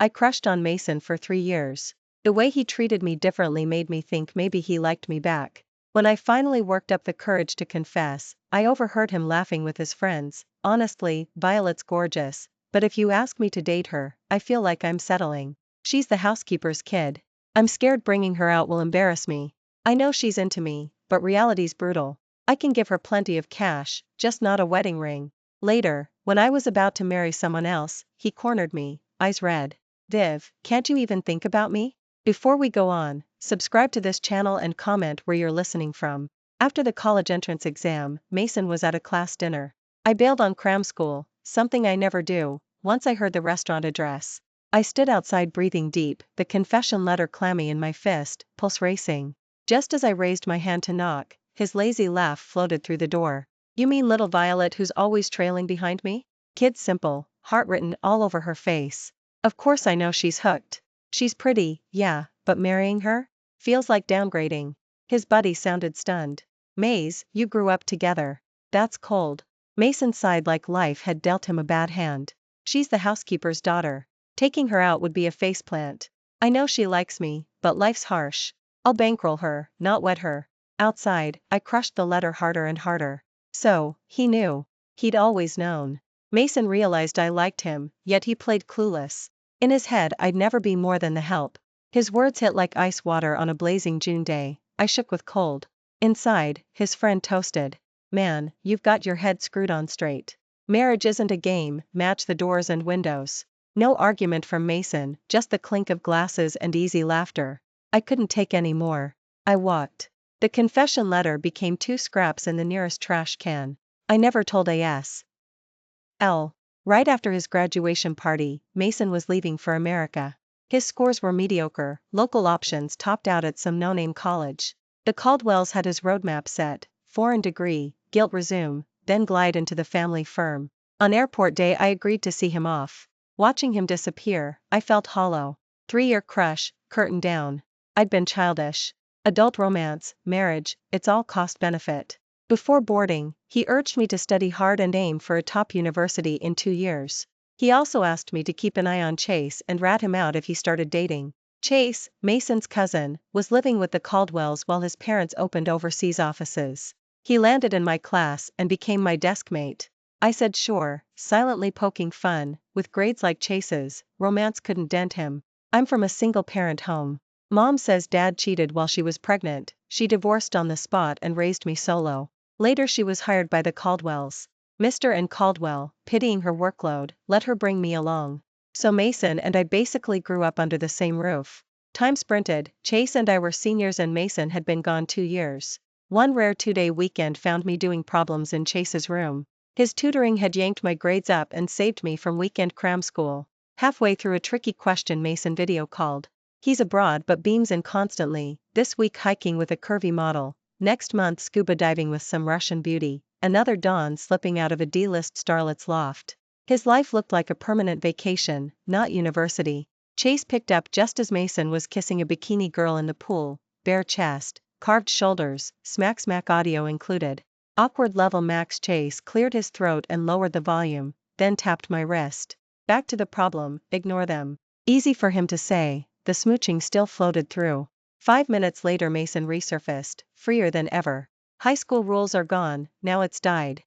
I crushed on Mason for 3 years. The way he treated me differently made me think maybe he liked me back. When I finally worked up the courage to confess, I overheard him laughing with his friends. Honestly, Violet's gorgeous, but if you ask me to date her, I feel like I'm settling. She's the housekeeper's kid. I'm scared bringing her out will embarrass me. I know she's into me, but reality's brutal. I can give her plenty of cash, just not a wedding ring. Later, when I was about to marry someone else, he cornered me, eyes red. Viv, can't you even think about me? Before we go on, subscribe to this channel and comment where you're listening from. After the college entrance exam, Mason was at a class dinner. I bailed on cram school, something I never do, once I heard the restaurant address. I stood outside breathing deep, the confession letter clammy in my fist, pulse racing. Just as I raised my hand to knock, his lazy laugh floated through the door. You mean little Violet who's always trailing behind me? Kid simple, heart written all over her face. Of course I know she's hooked. She's pretty, yeah, but marrying her? Feels like downgrading. His buddy sounded stunned. Maze, you grew up together. That's cold. Mason sighed like life had dealt him a bad hand. She's the housekeeper's daughter. Taking her out would be a faceplant. I know she likes me, but life's harsh. I'll bankroll her, not wed her. Outside, I crushed the letter harder and harder. So, he knew. He'd always known. Mason realized I liked him, yet he played clueless. In his head I'd never be more than the help. His words hit like ice water on a blazing June day. I shook with cold. Inside, his friend toasted. Man, you've got your head screwed on straight. Marriage isn't a game, match the doors and windows. No argument from Mason, just the clink of glasses and easy laughter. I couldn't take any more. I walked. The confession letter became 2 scraps in the nearest trash can. I never told A.S.L. Right after his graduation party, Mason was leaving for America. His scores were mediocre, local options topped out at some no-name college. The Caldwells had his roadmap set, foreign degree, guilt resume, then glide into the family firm. On airport day I agreed to see him off. Watching him disappear, I felt hollow. 3-year crush, curtain down. I'd been childish. Adult romance, marriage, it's all cost-benefit. Before boarding, he urged me to study hard and aim for a top university in 2 years. He also asked me to keep an eye on Chase and rat him out if he started dating. Chase, Mason's cousin, was living with the Caldwells while his parents opened overseas offices. He landed in my class and became my desk mate. I said sure, silently poking fun. With grades like Chase's, romance couldn't dent him. I'm from a single-parent home. Mom says dad cheated while she was pregnant. She divorced on the spot and raised me solo. Later she was hired by the Caldwells. Mr. and Caldwell, pitying her workload, let her bring me along. So Mason and I basically grew up under the same roof. Time sprinted, Chase and I were seniors and Mason had been gone 2 years. One rare 2-day weekend found me doing problems in Chase's room. His tutoring had yanked my grades up and saved me from weekend cram school. Halfway through a tricky question Mason video called. He's abroad but beams in constantly, this week hiking with a curvy model, next month scuba diving with some Russian beauty, another dawn slipping out of a D-list starlet's loft. His life looked like a permanent vacation, not university. Chase picked up just as Mason was kissing a bikini girl in the pool, bare chest, carved shoulders, smack smack audio included. Awkward level max. Chase cleared his throat and lowered the volume, then tapped my wrist. Back to the problem, ignore them. Easy for him to say. The smooching still floated through. 5 minutes later Mason resurfaced, freer than ever. High school rules are gone, now it's dyed.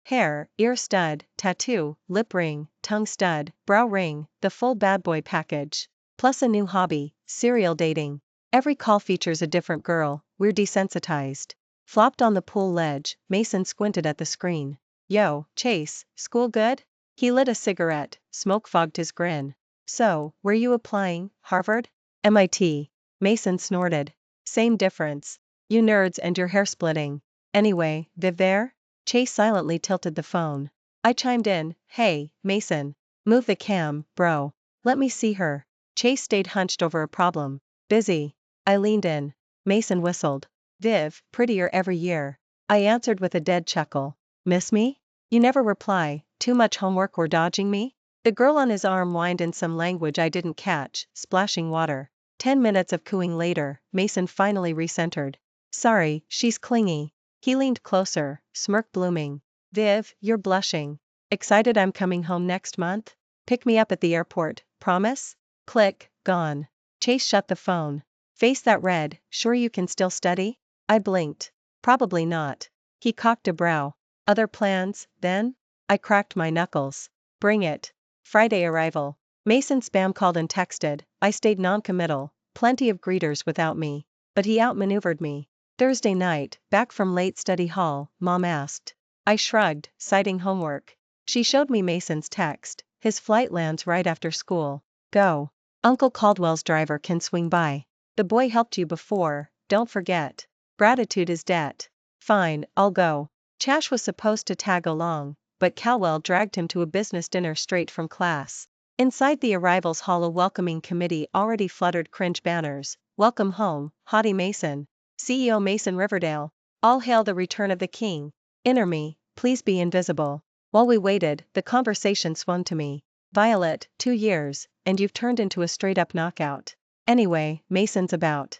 Hair, ear stud, tattoo, lip ring, tongue stud, brow ring, the full bad boy package. Plus a new hobby, serial dating. Every call features a different girl, we're desensitized. Flopped on the pool ledge, Mason squinted at the screen. Yo, Chase, school good? He lit a cigarette, smoke fogged his grin. So, were you applying, Harvard? MIT. Mason snorted. Same difference. You nerds and your hair splitting. Anyway, Viv there? Chase silently tilted the phone. I chimed in, hey, Mason. Move the cam, bro. Let me see her. Chase stayed hunched over a problem. Busy. I leaned in. Mason whistled. Viv, prettier every year. I answered with a dead chuckle. Miss me? You never reply, too much homework or dodging me? The girl on his arm whined in some language I didn't catch, splashing water. 10 minutes of cooing later, Mason finally recentered. Sorry, she's clingy. He leaned closer, smirk blooming. Viv, you're blushing. Excited I'm coming home next month? Pick me up at the airport, Promise? Click, gone. Chase shut the phone. Face that red, sure you can still study? I blinked. Probably not. He cocked a brow. Other plans, then? I cracked my knuckles. Bring it. Friday arrival. Mason spam called and texted. I stayed non-committal, plenty of greeters without me. But he outmaneuvered me. Thursday night, back from late study hall, Mom asked. I shrugged, citing homework. She showed me Mason's text. His flight lands right after school. Go. Uncle Caldwell's driver can swing by. The boy helped you before, don't forget. Gratitude is debt. Fine, I'll go. Chash was supposed to tag along, but Caldwell dragged him to a business dinner straight from class. Inside the arrivals hall, a welcoming committee already fluttered cringe banners. Welcome home, Haughty Mason. CEO Mason Riverdale. All hail the return of the king. Inner me, please be invisible. While we waited, the conversation swung to me. Violet, 2 years, and you've turned into a straight-up knockout. Anyway, Mason's about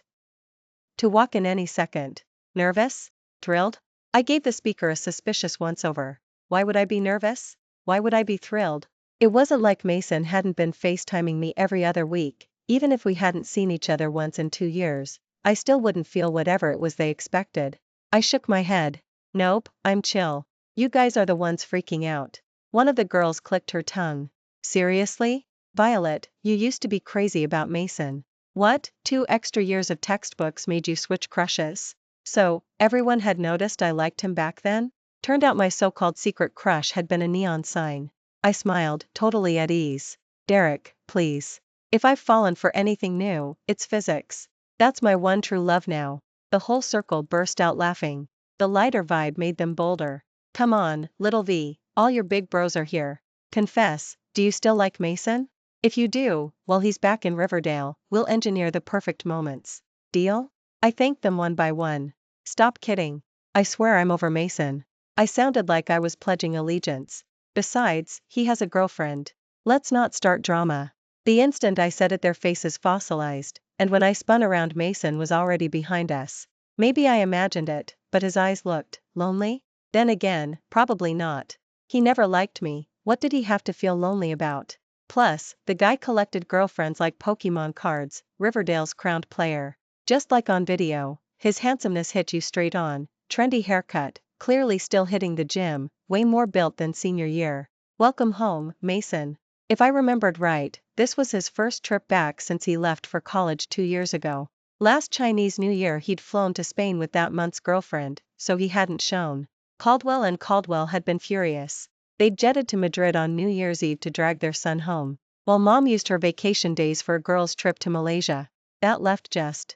to walk in any second. Nervous? Thrilled? I gave the speaker a suspicious once-over. Why would I be nervous? Why would I be thrilled? It wasn't like Mason hadn't been FaceTiming me every other week. Even if we hadn't seen each other once in 2 years, I still wouldn't feel whatever it was they expected. I shook my head. Nope, I'm chill. You guys are the ones freaking out. One of the girls clicked her tongue. Seriously? Violet, you used to be crazy about Mason. What, 2 extra years of textbooks made you switch crushes? So, everyone had noticed I liked him back then? Turned out my so-called secret crush had been a neon sign. I smiled, totally at ease. Derek, please. If I've fallen for anything new, it's physics. That's my one true love now. The whole circle burst out laughing. The lighter vibe made them bolder. Come on, little V, all your big bros are here. Confess, do you still like Mason? If you do, while he's back in Riverdale, we'll engineer the perfect moments. Deal? I thanked them one by one. Stop kidding. I swear I'm over Mason. I sounded like I was pledging allegiance. Besides, he has a girlfriend. Let's not start drama. The instant I said it, their faces fossilized, and when I spun around, Mason was already behind us. Maybe I imagined it, but his eyes looked lonely? Then again, probably not. He never liked me. What did he have to feel lonely about? Plus, the guy collected girlfriends like Pokemon cards, Riverdale's crowned player. Just like on video, his handsomeness hit you straight on. Trendy haircut, clearly still hitting the gym, way more built than senior year. Welcome home, Mason. If I remembered right, this was his first trip back since he left for college 2 years ago. Last Chinese New Year he'd flown to Spain with that month's girlfriend, so he hadn't shown. Caldwell and Caldwell had been furious. They'd jetted to Madrid on New Year's Eve to drag their son home, while Mom used her vacation days for a girls' trip to Malaysia. That left just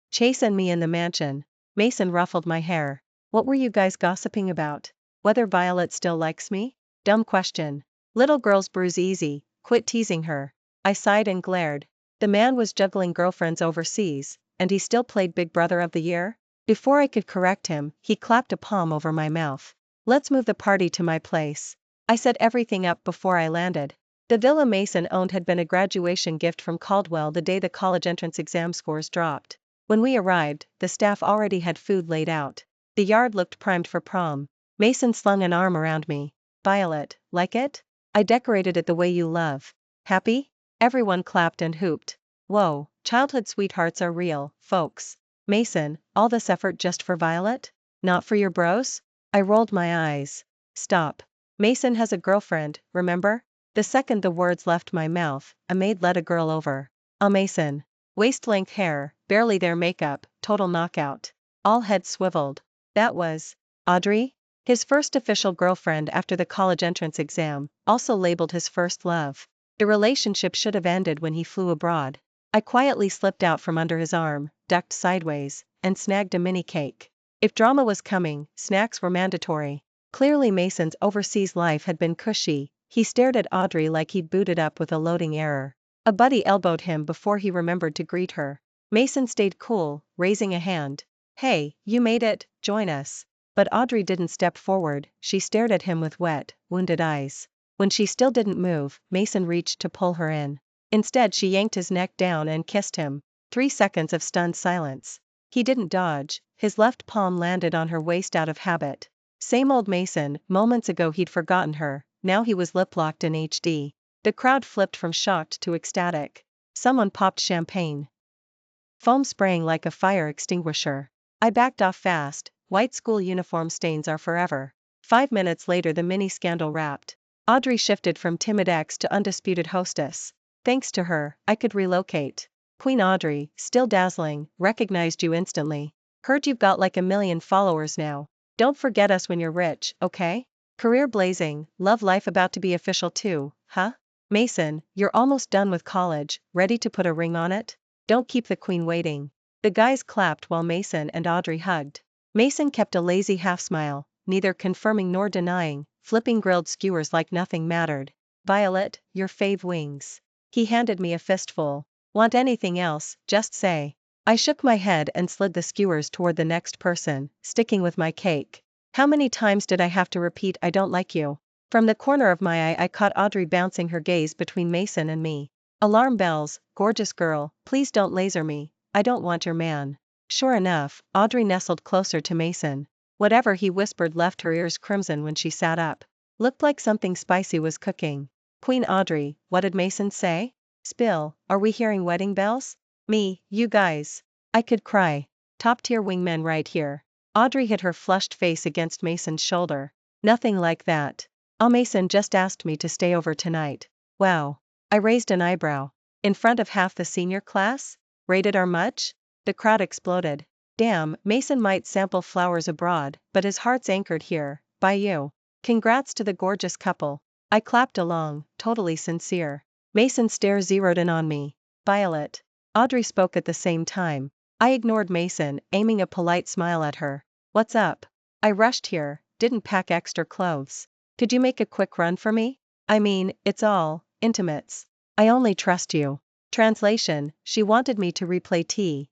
Chase and me in the mansion. Mason ruffled my hair. What were you guys gossiping about? Whether Violet still likes me? Dumb question. Little girls bruise easy, quit teasing her. I sighed and glared. The man was juggling girlfriends overseas, and he still played Big Brother of the Year? Before I could correct him, he clapped a palm over my mouth. Let's move the party to my place. I set everything up before I landed. The villa Mason owned had been a graduation gift from Caldwell the day the college entrance exam scores dropped. When we arrived, the staff already had food laid out. The yard looked primed for prom. Mason slung an arm around me. Violet, like it? I decorated it the way you love. Happy? Everyone clapped and hooped. Whoa, childhood sweethearts are real, folks. Mason, all this effort just for Violet? Not for your bros? I rolled my eyes. Stop. Mason has a girlfriend, remember? The second the words left my mouth, a maid led a girl over. Mason. Waist-length hair, barely their makeup, total knockout. All heads swiveled. That was Audrey? His first official girlfriend after the college entrance exam, also labeled his first love. The relationship should have ended when he flew abroad. I quietly slipped out from under his arm, ducked sideways, and snagged a mini cake. If drama was coming, snacks were mandatory. Clearly Mason's overseas life had been cushy. He stared at Audrey like he'd booted up with a loading error. A buddy elbowed him before he remembered to greet her. Mason stayed cool, raising a hand. Hey, you made it, join us. But Audrey didn't step forward, she stared at him with wet, wounded eyes. When she still didn't move, Mason reached to pull her in. Instead she yanked his neck down and kissed him. 3 seconds of stunned silence. He didn't dodge, his left palm landed on her waist out of habit. Same old Mason, moments ago he'd forgotten her, now he was lip-locked in HD. The crowd flipped from shocked to ecstatic. Someone popped champagne, foam spraying like a fire extinguisher. I backed off fast. White school uniform stains are forever. 5 minutes later the mini scandal wrapped. Audrey shifted from timid ex to undisputed hostess. Thanks to her, I could relocate. Queen Audrey, still dazzling, recognized you instantly. Heard you've got like 1 million followers now. Don't forget us when you're rich, okay? Career blazing, love life about to be official too, huh? Mason, you're almost done with college, ready to put a ring on it? Don't keep the queen waiting. The guys clapped while Mason and Audrey hugged. Mason kept a lazy half smile, neither confirming nor denying, flipping grilled skewers like nothing mattered. Violet, your fave wings. He handed me a fistful. Want anything else, just say. I shook my head and slid the skewers toward the next person, sticking with my cake. How many times did I have to repeat I don't like you? From the corner of my eye I caught Audrey bouncing her gaze between Mason and me. Alarm bells, gorgeous girl, please don't laser me, I don't want your man. Sure enough, Audrey nestled closer to Mason. Whatever he whispered left her ears crimson when she sat up. Looked like something spicy was cooking. Queen Audrey, what did Mason say? Spill, are we hearing wedding bells? Me, you guys. I could cry. Top tier wingmen right here. Audrey hid her flushed face against Mason's shoulder. Nothing like that. Mason just asked me to stay over tonight. Wow. I raised an eyebrow. In front of half the senior class? Rated R much? The crowd exploded. Damn, Mason might sample flowers abroad, but his heart's anchored here, by you. Congrats to the gorgeous couple. I clapped along, totally sincere. Mason's stare zeroed in on me. Violet. Audrey spoke at the same time. I ignored Mason, aiming a polite smile at her. What's up? I rushed here, didn't pack extra clothes. Could you make a quick run for me? I mean, it's all intimates. I only trust you. Translation, she wanted me to replay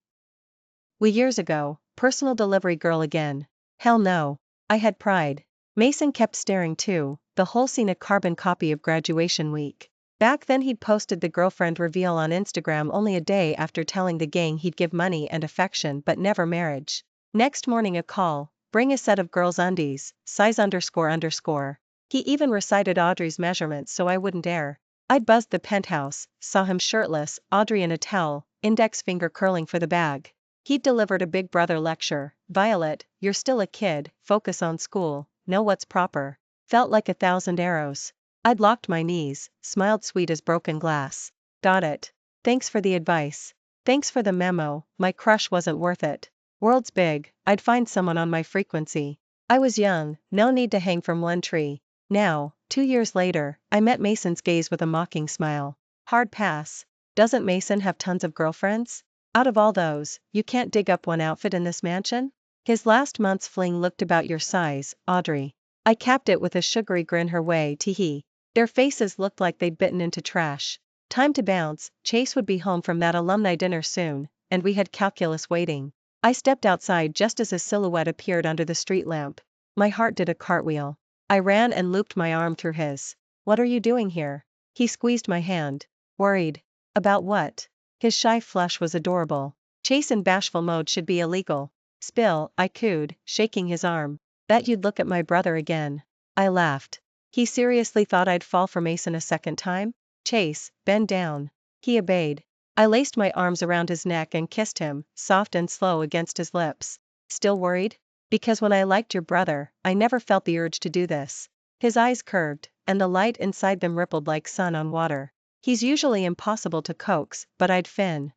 we years ago, personal delivery girl again. Hell no. I had pride. Mason kept staring too, the whole scene a carbon copy of graduation week. Back then he'd posted the girlfriend reveal on Instagram only a day after telling the gang he'd give money and affection but never marriage. Next morning a call, bring a set of girls' undies, size ___. He even recited Audrey's measurements so I wouldn't dare. I'd buzzed the penthouse, saw him shirtless, Audrey in a towel, index finger curling for the bag. He'd delivered a big brother lecture. Violet, you're still a kid, focus on school, know what's proper. Felt like 1,000 arrows. I'd locked my knees, smiled sweet as broken glass. Got it. Thanks for the advice. Thanks for the memo, my crush wasn't worth it. World's big, I'd find someone on my frequency. I was young, no need to hang from one tree. Now, 2 years later, I met Mason's gaze with a mocking smile. Hard pass. Doesn't Mason have tons of girlfriends? Out of all those, you can't dig up one outfit in this mansion? His last month's fling looked about your size, Audrey. I capped it with a sugary grin her way, teehee. Their faces looked like they'd bitten into trash. Time to bounce, Chase would be home from that alumni dinner soon, and we had calculus waiting. I stepped outside just as his silhouette appeared under the street lamp. My heart did a cartwheel. I ran and looped my arm through his. What are you doing here? He squeezed my hand. Worried. About what? His shy flush was adorable. Chase in bashful mode should be illegal. Spill, I cooed, shaking his arm. Bet you'd look at my brother again. I laughed. He seriously thought I'd fall for Mason a second time? Chase, bend down. He obeyed. I laced my arms around his neck and kissed him, soft and slow against his lips. Still worried? Because when I liked your brother, I never felt the urge to do this. His eyes curved, and the light inside them rippled like sun on water. He's usually impossible to coax, but I'd fin.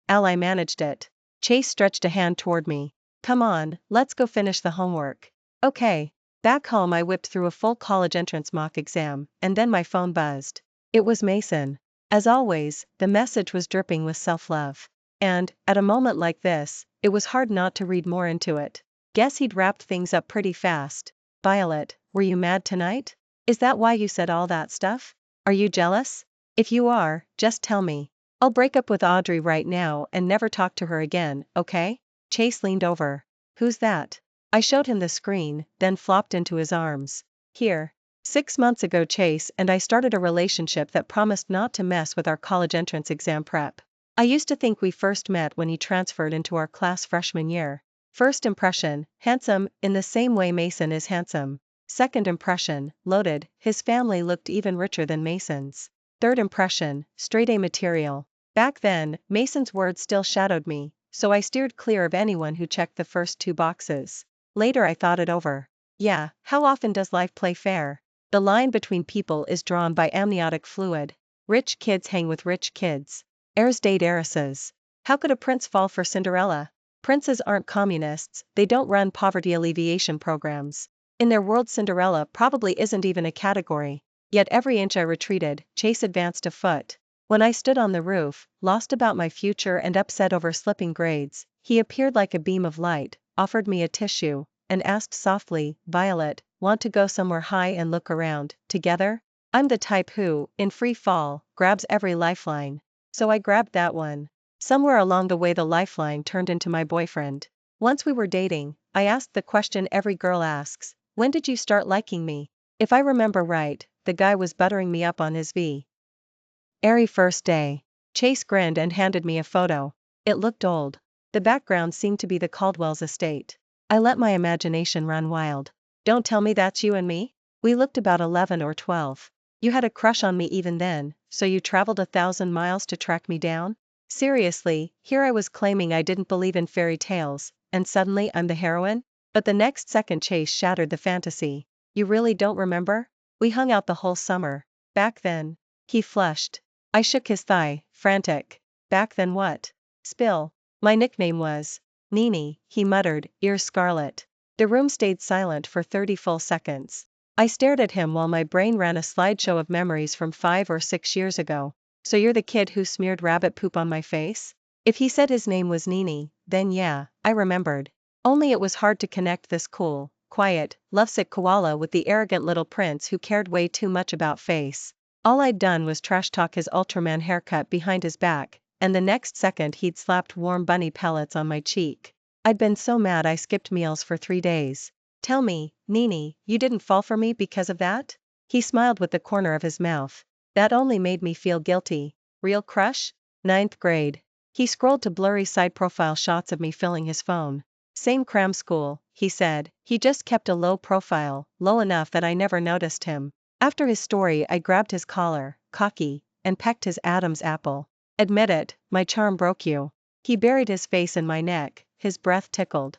I managed it. Chase stretched a hand toward me. Come on, let's go finish the homework. Okay. Back home I whipped through a full college entrance mock exam, and then my phone buzzed. It was Mason. As always, the message was dripping with self-love. And, at a moment like this, it was hard not to read more into it. Guess he'd wrapped things up pretty fast. Violet, were you mad tonight? Is that why you said all that stuff? Are you jealous? If you are, just tell me. I'll break up with Audrey right now and never talk to her again, okay? Chase leaned over. Who's that? I showed him the screen, then flopped into his arms. Here. 6 months ago Chase and I started a relationship that promised not to mess with our college entrance exam prep. I used to think we first met when he transferred into our class freshman year. First impression, handsome, in the same way Mason is handsome. Second impression, loaded, his family looked even richer than Mason's. Third impression, straight A material. Back then, Mason's words still shadowed me, so I steered clear of anyone who checked the first two boxes. Later I thought it over. Yeah, how often does life play fair? The line between people is drawn by amniotic fluid. Rich kids hang with rich kids. Heirs date heiresses. How could a prince fall for Cinderella? Princes aren't communists, they don't run poverty alleviation programs. In their world Cinderella probably isn't even a category. Yet every inch I retreated, Chase advanced a foot. When I stood on the roof, lost about my future and upset over slipping grades, he appeared like a beam of light, offered me a tissue, and asked softly, "Violet, want to go somewhere high and look around, together?" I'm the type who, in free fall, grabs every lifeline. So I grabbed that one. Somewhere along the way the lifeline turned into my boyfriend. Once we were dating, I asked the question every girl asks, "When did you start liking me?" If I remember right, the guy was buttering me up on his very first day. Chase grinned and handed me a photo. It looked old. The background seemed to be the Caldwell's estate. I let my imagination run wild. Don't tell me that's you and me? We looked about 11 or 12. You had a crush on me even then, so you traveled 1,000 miles to track me down? Seriously, here I was claiming I didn't believe in fairy tales, and suddenly I'm the heroine? But the next second Chase shattered the fantasy. You really don't remember? We hung out the whole summer. Back then. He flushed. I shook his thigh, frantic. Back then what? Spill. My nickname was Nini, he muttered, ears scarlet. The room stayed silent for 30 full seconds. I stared at him while my brain ran a slideshow of memories from 5 or 6 years ago. So you're the kid who smeared rabbit poop on my face? If he said his name was Nini, then yeah, I remembered. Only it was hard to connect this cool, quiet, lovesick koala with the arrogant little prince who cared way too much about face. All I'd done was trash talk his Ultraman haircut behind his back, and the next second he'd slapped warm bunny pellets on my cheek. I'd been so mad I skipped meals for 3 days. Tell me, Nini, you didn't fall for me because of that? He smiled with the corner of his mouth. That only made me feel guilty. Real crush? 9th grade. He scrolled to blurry side profile shots of me filling his phone. Same cram school, he said. He just kept a low profile, low enough that I never noticed him. After his story I grabbed his collar, cocky, and pecked his Adam's apple. Admit it, my charm broke you. He buried his face in my neck, his breath tickled.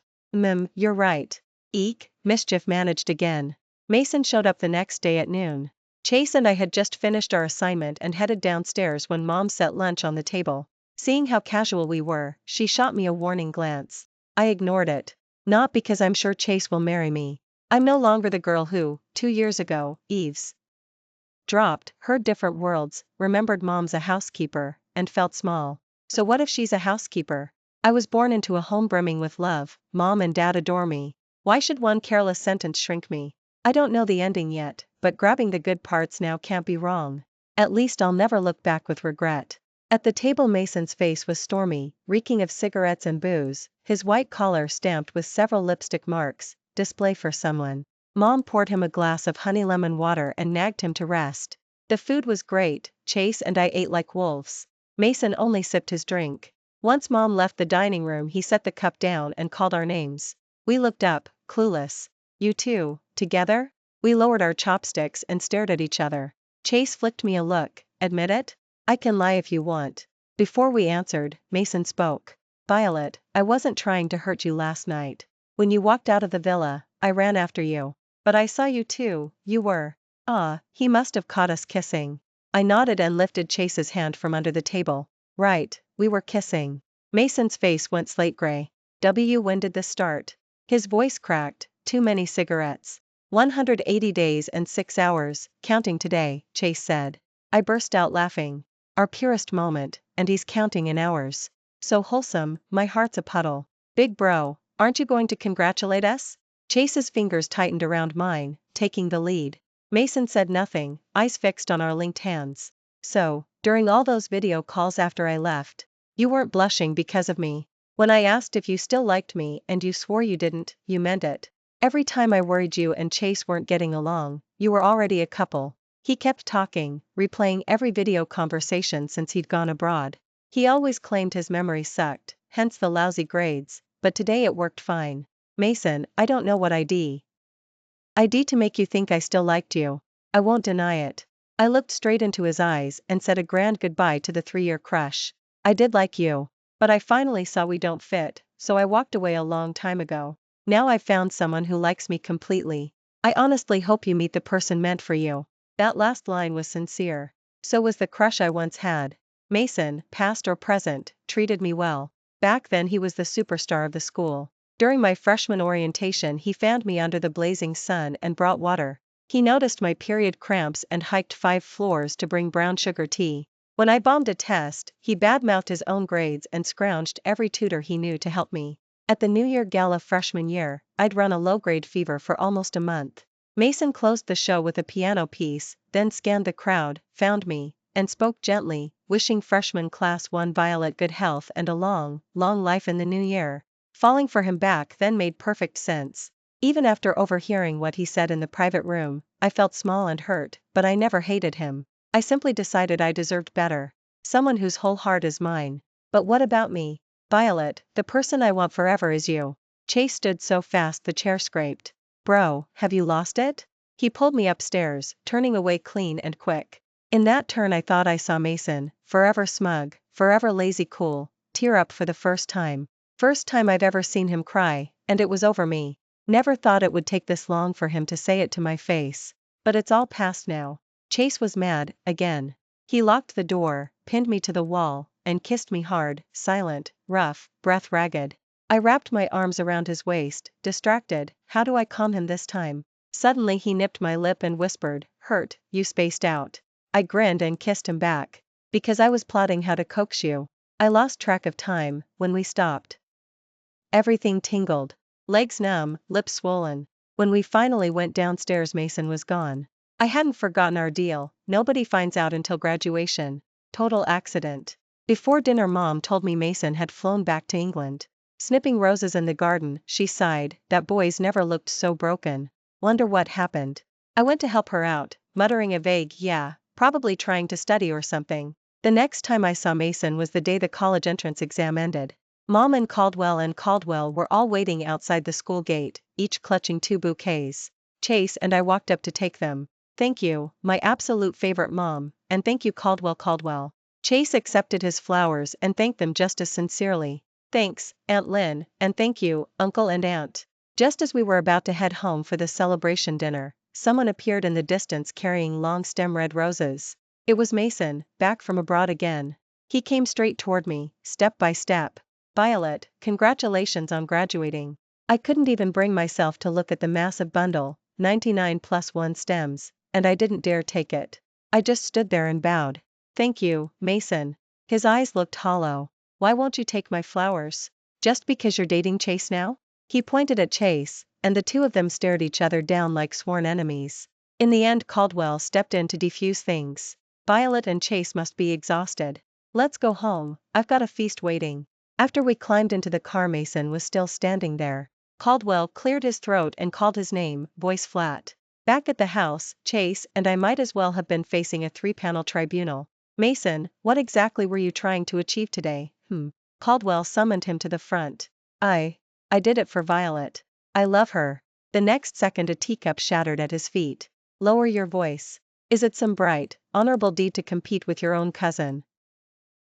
You're right. Eek, mischief managed again. Mason showed up the next day at noon. Chase and I had just finished our assignment and headed downstairs when Mom set lunch on the table. Seeing how casual we were, she shot me a warning glance. I ignored it. Not because I'm sure Chase will marry me. I'm no longer the girl who, 2 years ago, dropped, heard different worlds, remembered Mom's a housekeeper, and felt small. So what if she's a housekeeper? I was born into a home brimming with love, Mom and Dad adore me. Why should one careless sentence shrink me? I don't know the ending yet, but grabbing the good parts now can't be wrong. At least I'll never look back with regret. At the table Mason's face was stormy, reeking of cigarettes and booze, his white collar stamped with several lipstick marks, display for someone. Mom poured him a glass of honey lemon water and nagged him to rest. The food was great, Chase and I ate like wolves. Mason only sipped his drink. Once Mom left the dining room he set the cup down and called our names. We looked up, clueless. You two, together? We lowered our chopsticks and stared at each other. Chase flicked me a look. Admit it? I can lie if you want. Before we answered, Mason spoke. Violet, I wasn't trying to hurt you last night. When you walked out of the villa, I ran after you. But I saw you too, you were. He must have caught us kissing. I nodded and lifted Chase's hand from under the table. Right, we were kissing. Mason's face went slate gray. When did this start? His voice cracked. Too many cigarettes. 180 days and 6 hours, counting today, Chase said. I burst out laughing. Our purest moment, and he's counting in hours. So wholesome, my heart's a puddle. Big bro, aren't you going to congratulate us? Chase's fingers tightened around mine, taking the lead. Mason said nothing, eyes fixed on our linked hands. So, during all those video calls after I left, you weren't blushing because of me. When I asked if you still liked me and you swore you didn't, you meant it. Every time I worried you and Chase weren't getting along, you were already a couple. He kept talking, replaying every video conversation since he'd gone abroad. He always claimed his memory sucked, hence the lousy grades, but today it worked fine. Mason, I don't know what I'd I'd to make you think I still liked you. I won't deny it. I looked straight into his eyes and said a grand goodbye to the 3-year crush. I did like you. But I finally saw we don't fit, so I walked away a long time ago. Now I've found someone who likes me completely. I honestly hope you meet the person meant for you. That last line was sincere. So was the crush I once had. Mason, past or present, treated me well. Back then he was the superstar of the school. During my freshman orientation he fanned me under the blazing sun and brought water. He noticed my period cramps and hiked 5 floors to bring brown sugar tea. When I bombed a test, he badmouthed his own grades and scrounged every tutor he knew to help me. At the New Year gala freshman year, I'd run a low-grade fever for almost a month. Mason closed the show with a piano piece, then scanned the crowd, found me, and spoke gently, wishing freshman class 1 Violet good health and a long, long life in the new year. Falling for him back then made perfect sense. Even after overhearing what he said in the private room, I felt small and hurt, but I never hated him. I simply decided I deserved better. Someone whose whole heart is mine. But what about me? Violet, the person I want forever is you. Chase stood so fast the chair scraped. Bro, have you lost it? He pulled me upstairs, turning away clean and quick. In that turn I thought I saw Mason, forever smug, forever lazy cool, tear up for the first time. First time I've ever seen him cry, and it was over me. Never thought it would take this long for him to say it to my face. But it's all past now. Chase was mad, again. He locked the door, pinned me to the wall, and kissed me hard, silent, rough, breath ragged. I wrapped my arms around his waist, distracted. How do I calm him this time? Suddenly he nipped my lip and whispered, "Hurt, you spaced out." I grinned and kissed him back. Because I was plotting how to coax you. I lost track of time. When we stopped, everything tingled. Legs numb, lips swollen. When we finally went downstairs Mason was gone. I hadn't forgotten our deal, nobody finds out until graduation. Total accident. Before dinner Mom told me Mason had flown back to England. Snipping roses in the garden, she sighed, that boy's never looked so broken. Wonder what happened. I went to help her out, muttering a vague yeah, probably trying to study or something. The next time I saw Mason was the day the college entrance exam ended. Mom and Caldwell were all waiting outside the school gate, each clutching 2 bouquets. Chase and I walked up to take them. "Thank you, my absolute favorite mom, and thank you Caldwell. Chase accepted his flowers and thanked them just as sincerely. "Thanks, Aunt Lynn, and thank you, Uncle and Aunt." Just as we were about to head home for the celebration dinner, someone appeared in the distance carrying long stem red roses. It was Mason, back from abroad again. He came straight toward me, step by step. "Violet, congratulations on graduating." I couldn't even bring myself to look at the massive bundle, 99 plus 1 stems, and I didn't dare take it. I just stood there and bowed. "Thank you, Mason." His eyes looked hollow. "Why won't you take my flowers? Just because you're dating Chase now?" He pointed at Chase, and the two of them stared each other down like sworn enemies. In the end Caldwell stepped in to defuse things. "Violet and Chase must be exhausted. Let's go home, I've got a feast waiting." After we climbed into the car Mason was still standing there. Caldwell cleared his throat and called his name, voice flat. Back at the house, Chase and I might as well have been facing a 3-panel tribunal. "Mason, what exactly were you trying to achieve today?" Caldwell summoned him to the front. I did it for Violet. I love her." The next second a teacup shattered at his feet. "Lower your voice. Is it some bright, honorable deed to compete with your own cousin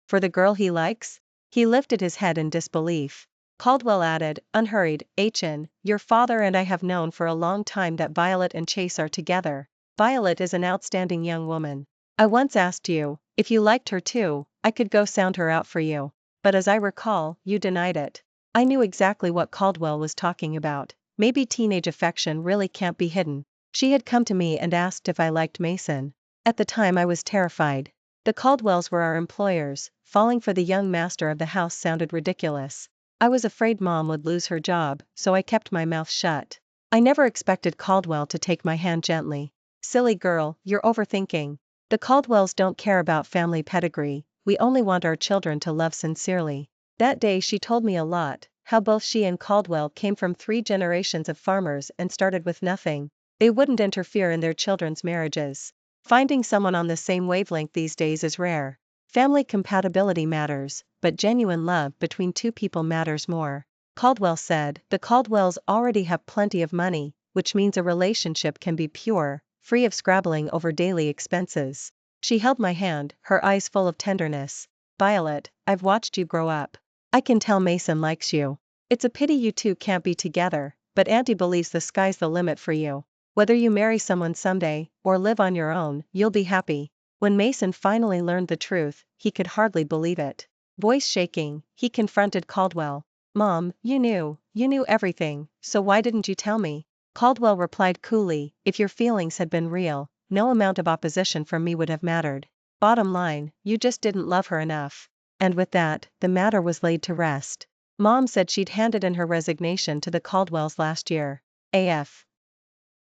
for the girl he likes?" He lifted his head in disbelief. Caldwell added, unhurried, "Achin, your father and I have known for a long time that Violet and Chase are together. Violet is an outstanding young woman. I once asked you, if you liked her too, I could go sound her out for you. But as I recall, you denied it." I knew exactly what Caldwell was talking about. Maybe teenage affection really can't be hidden. She had come to me and asked if I liked Mason. At the time I was terrified. The Caldwells were our employers. Falling for the young master of the house sounded ridiculous. I was afraid Mom would lose her job, so I kept my mouth shut. I never expected Caldwell to take my hand gently. "Silly girl, you're overthinking. The Caldwells don't care about family pedigree, we only want our children to love sincerely." That day she told me a lot, how both she and Caldwell came from 3 generations of farmers and started with nothing. They wouldn't interfere in their children's marriages. Finding someone on the same wavelength these days is rare. Family compatibility matters, but genuine love between 2 people matters more. Caldwell said, "The Caldwells already have plenty of money, which means a relationship can be pure, free of scrabbling over daily expenses. She held my hand, her eyes full of tenderness. Violet, I've watched you grow up. I can tell Mason likes you. It's a pity you two can't be together, but Auntie believes the sky's the limit for you. Whether you marry someone someday, or live on your own, you'll be happy. When Mason finally learned the truth, he could hardly believe it. Voice shaking, he confronted Caldwell. Mom, you knew everything, so why didn't you tell me? Caldwell replied coolly, if your feelings had been real, no amount of opposition from me would have mattered. Bottom line, you just didn't love her enough. And with that, the matter was laid to rest. Mom said she'd handed in her resignation to the Caldwells last year. AF.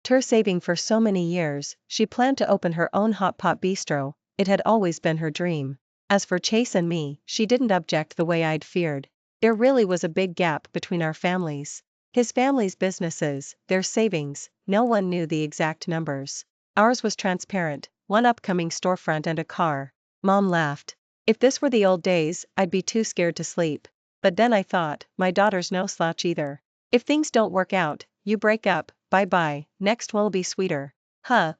Ter saving for so many years, she planned to open her own hot pot bistro. It had always been her dream. As for Chase and me, she didn't object the way I'd feared. There really was a big gap between our families. His family's businesses, their savings, no one knew the exact numbers. Ours was transparent, one upcoming storefront and a car. Mom laughed. If this were the old days, I'd be too scared to sleep. But then I thought, my daughter's no slouch either. If things don't work out, you break up, bye-bye, next one'll be sweeter.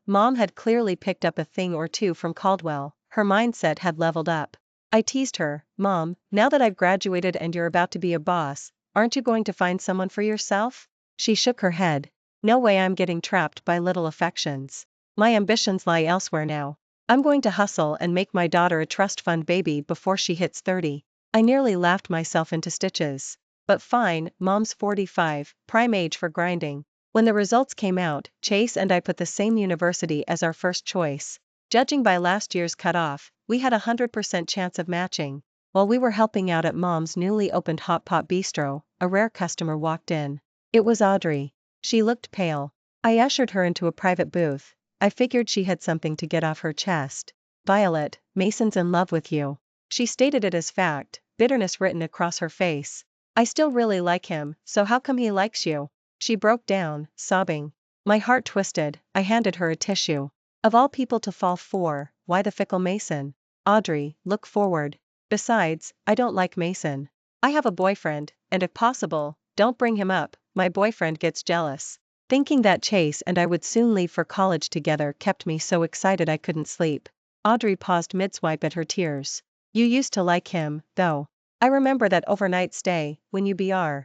Mom had clearly picked up a thing or two from Caldwell, her mindset had leveled up. I teased her, Mom, now that I've graduated and you're about to be a boss, aren't you going to find someone for yourself? She shook her head. No way, I'm getting trapped by little affections. My ambitions lie elsewhere now. I'm going to hustle and make my daughter a trust fund baby before she hits 30. I nearly laughed myself into stitches. But fine, Mom's 45, prime age for grinding. When the results came out, Chase and I put the same university as our first choice. Judging by last year's cutoff, we had a 100% chance of matching. While we were helping out at Mom's newly opened hot pot bistro, a rare customer walked in. It was Audrey. She looked pale. I ushered her into a private booth. I figured she had something to get off her chest. Violet, Mason's in love with you. She stated it as fact, bitterness written across her face. I still really like him, so how come he likes you? She broke down, sobbing. My heart twisted, I handed her a tissue. Of all people to fall for, why the fickle Mason? Audrey, look forward. Besides, I don't like Mason. I have a boyfriend, and if possible, don't bring him up, my boyfriend gets jealous. Thinking that Chase and I would soon leave for college together kept me so excited I couldn't sleep. Audrey paused mid-swipe at her tears. You used to like him, though. I remember that overnight stay, when you br.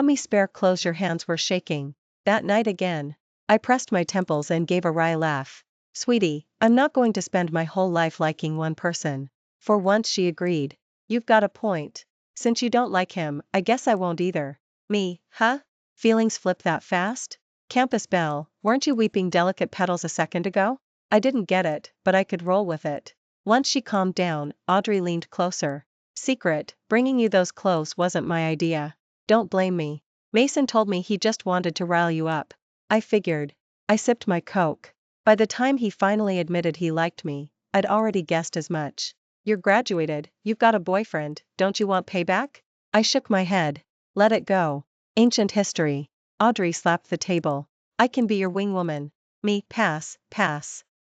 Me spare clothes your hands were shaking. That night again. I pressed my temples and gave a wry laugh. Sweetie, I'm not going to spend my whole life liking one person. For once she agreed. You've got a point. Since you don't like him, I guess I won't either. Me, huh? Feelings flip that fast? Campus belle, weren't you weeping delicate petals a second ago? I didn't get it, but I could roll with it. Once she calmed down, Audrey leaned closer. Secret, bringing you those clothes wasn't my idea. Don't blame me. Mason told me he just wanted to rile you up. I figured. I sipped my Coke. By the time he finally admitted he liked me, I'd already guessed as much. You're graduated, you've got a boyfriend, don't you want payback? I shook my head. Let it go. Ancient history. Audrey slapped the table. I can be your wingwoman. Me, pass.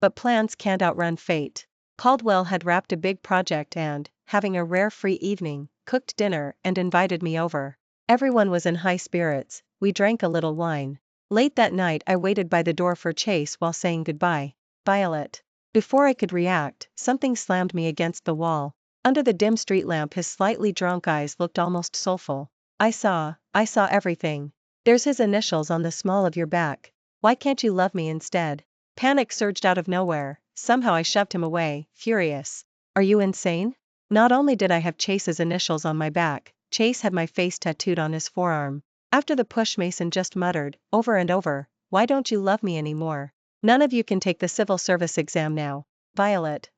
But plans can't outrun fate. Caldwell had wrapped a big project and, having a rare free evening, cooked dinner and invited me over. Everyone was in high spirits, we drank a little wine. Late that night I waited by the door for Chase while saying goodbye. Violet. Before I could react, something slammed me against the wall. Under the dim street lamp his slightly drunk eyes looked almost soulful. I saw everything. There's his initials on the small of your back. Why can't you love me instead? Panic surged out of nowhere, somehow I shoved him away, furious. Are you insane? Not only did I have Chase's initials on my back, Chase had my face tattooed on his forearm. After the push Mason just muttered, over and over, why don't you love me anymore? None of you can take the civil service exam now. Violet.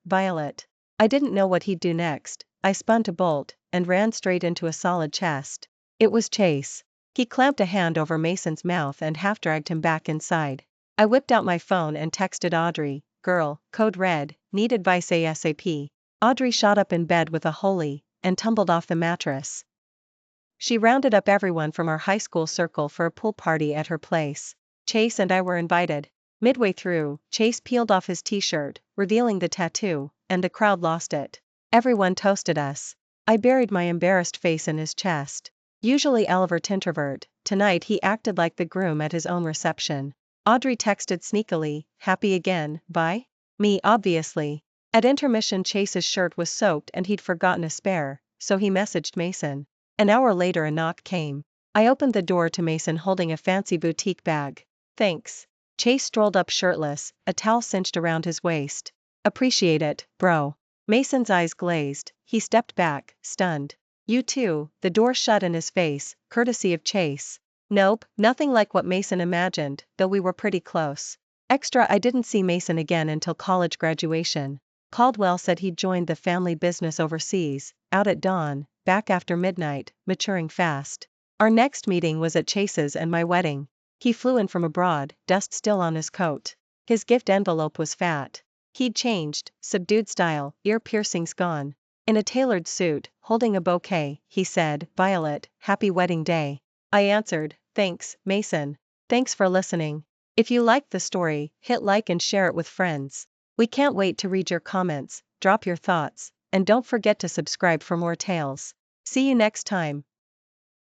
I didn't know what he'd do next. I spun to bolt, and ran straight into a solid chest. It was Chase. He clamped a hand over Mason's mouth and half-dragged him back inside. I whipped out my phone and texted Audrey, girl, code red, need advice ASAP. Audrey shot up in bed with a holy, and tumbled off the mattress. She rounded up everyone from our high school circle for a pool party at her place. Chase and I were invited. Midway through, Chase peeled off his t-shirt, revealing the tattoo, and the crowd lost it. Everyone toasted us. I buried my embarrassed face in his chest. Usually extrovert introvert, tonight he acted like the groom at his own reception. Audrey texted sneakily, happy again, bye? Me obviously. At intermission Chase's shirt was soaked and he'd forgotten a spare, so he messaged Mason. An hour later a knock came. I opened the door to Mason holding a fancy boutique bag. Thanks. Chase strolled up shirtless, a towel cinched around his waist. Appreciate it, bro. Mason's eyes glazed, he stepped back, stunned. You too, the door shut in his face, courtesy of Chase. Nope, nothing like what Mason imagined, though we were pretty close. Extra, I didn't see Mason again until college graduation. Caldwell said he'd joined the family business overseas, out at dawn, back after midnight, maturing fast. Our next meeting was at Chase's and my wedding. He flew in from abroad, dust still on his coat. His gift envelope was fat. He'd changed, subdued style, ear piercings gone. In a tailored suit, holding a bouquet, he said, Violet, happy wedding day. I answered, thanks, Mason. Thanks for listening. If you liked the story, hit like and share it with friends. We can't wait to read your comments, drop your thoughts, and don't forget to subscribe for more tales. See you next time.